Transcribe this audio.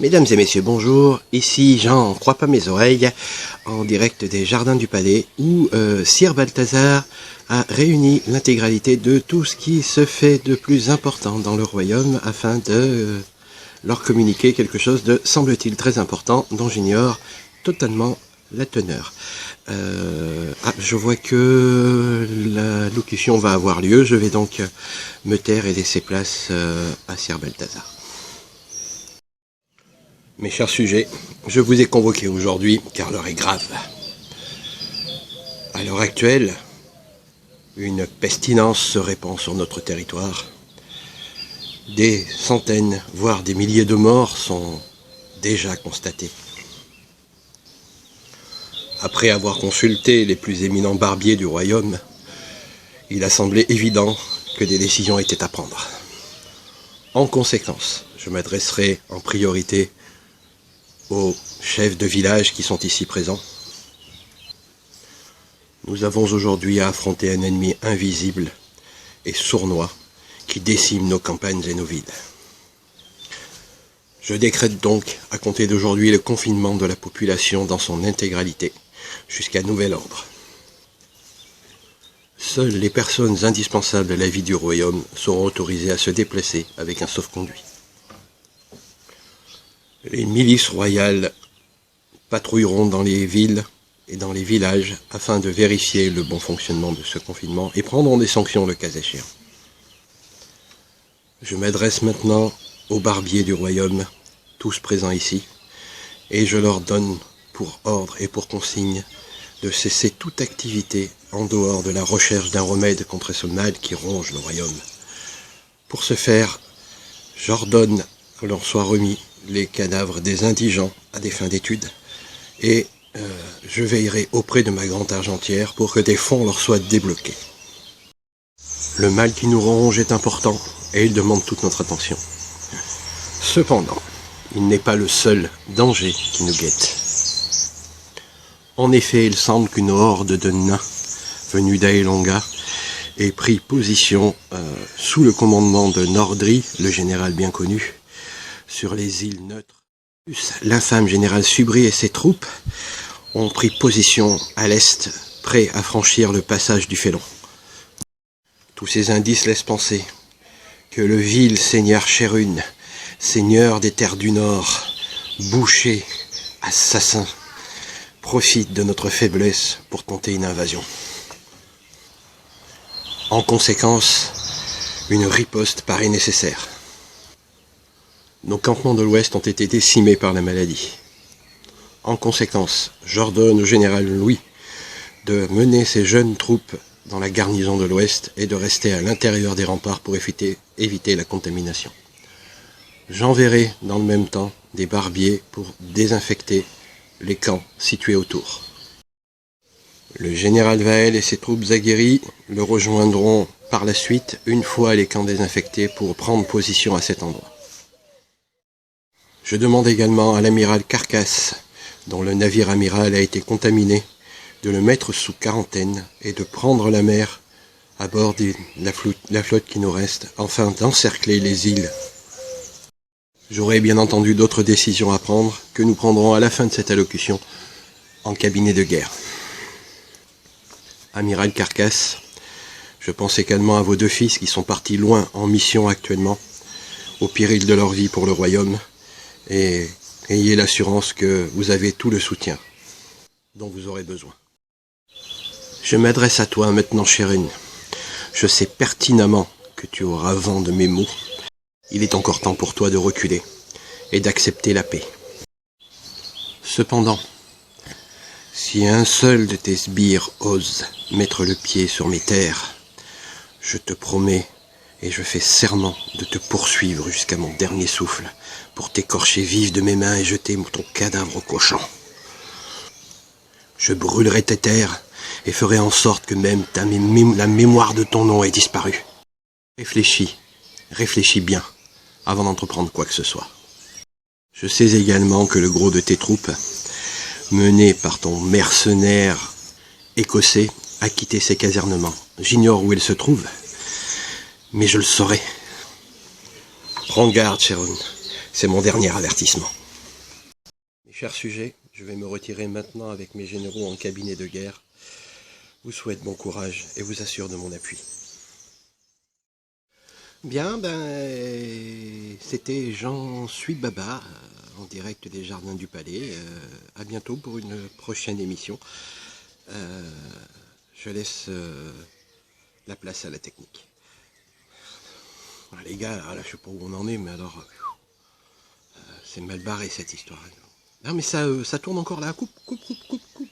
Mesdames et messieurs, bonjour, ici Jean Crois pas mes oreilles, en direct des Jardins du Palais, où Sir Balthazar a réuni l'intégralité de tout ce qui se fait de plus important dans le royaume, afin de leur communiquer quelque chose de, semble-t-il, très important, dont j'ignore totalement la teneur. Je vois que la locution va avoir lieu, je vais donc me taire et laisser place à Sir Balthazar. Mes chers sujets, je vous ai convoqués aujourd'hui car l'heure est grave. À l'heure actuelle, une pestilence se répand sur notre territoire. Des centaines, voire des milliers de morts sont déjà constatés. Après avoir consulté les plus éminents barbiers du royaume, il a semblé évident que des décisions étaient à prendre. En conséquence, je m'adresserai en priorité aux chefs de village qui sont ici présents. Nous avons aujourd'hui à affronter un ennemi invisible et sournois qui décime nos campagnes et nos villes. Je décrète donc à compter d'aujourd'hui le confinement de la population dans son intégralité jusqu'à nouvel ordre. Seules les personnes indispensables à la vie du royaume seront autorisées à se déplacer avec un sauf-conduit. Les milices royales patrouilleront dans les villes et dans les villages afin de vérifier le bon fonctionnement de ce confinement et prendront des sanctions le cas échéant. Je m'adresse maintenant aux barbiers du royaume, tous présents ici, et je leur donne pour ordre et pour consigne de cesser toute activité en dehors de la recherche d'un remède contre ce mal qui ronge le royaume. Pour ce faire, j'ordonne que leur soient remis les cadavres des indigents à des fins d'études et je veillerai auprès de ma grande argentière pour que des fonds leur soient débloqués. Le mal qui nous ronge est important et il demande toute notre attention. Cependant, il n'est pas le seul danger qui nous guette. En effet, il semble qu'une horde de nains venus d'Aelonga ait pris position sous le commandement de Nordri, le général bien connu, sur les îles neutres. L'infâme général Subri et ses troupes ont pris position à l'est, prêts à franchir le passage du Félon. Tous ces indices laissent penser que le vil seigneur Chérun, seigneur des terres du Nord, boucher, assassin, profite de notre faiblesse pour tenter une invasion. En conséquence, une riposte paraît nécessaire. Nos campements de l'Ouest ont été décimés par la maladie. En conséquence, j'ordonne au général Louis de mener ses jeunes troupes dans la garnison de l'Ouest et de rester à l'intérieur des remparts pour éviter la contamination. J'enverrai dans le même temps des barbiers pour désinfecter les camps situés autour. Le général Vael et ses troupes aguerries le rejoindront par la suite une fois les camps désinfectés pour prendre position à cet endroit. Je demande également à l'amiral Carcasse, dont le navire amiral a été contaminé, de le mettre sous quarantaine et de prendre la mer à bord de la flotte qui nous reste, afin d'encercler les îles. J'aurai bien entendu d'autres décisions à prendre, que nous prendrons à la fin de cette allocution en cabinet de guerre. Amiral Carcasse, je pense également à vos deux fils qui sont partis loin en mission actuellement, au péril de leur vie pour le royaume, et ayez l'assurance que vous avez tout le soutien dont vous aurez besoin. Je m'adresse à toi maintenant, Chérun. Je sais pertinemment que tu auras vent de mes mots. Il est encore temps pour toi de reculer et d'accepter la paix. Cependant, si un seul de tes sbires ose mettre le pied sur mes terres, je te promets et je fais serment de te poursuivre jusqu'à mon dernier souffle pour t'écorcher vif de mes mains et jeter ton cadavre au cochon. Je brûlerai tes terres et ferai en sorte que même la mémoire de ton nom ait disparu. Réfléchis bien avant d'entreprendre quoi que ce soit. Je sais également que le gros de tes troupes, mené par ton mercenaire écossais, a quitté ses casernements. J'ignore où il se trouve, mais je le saurai. Prends garde, Chérun, c'est mon dernier avertissement. Chers sujets, je vais me retirer maintenant avec mes généraux en cabinet de guerre. Vous souhaite bon courage et vous assure de mon appui. Bien, c'était Jean Suibaba, en direct des Jardins du Palais. À bientôt pour une prochaine émission. Je laisse la place à la technique. Les gars, là, je sais pas où on en est, mais alors, c'est mal barré cette histoire. Non, mais ça tourne encore là. Coupe, coupe, coupe, coupe, coupe.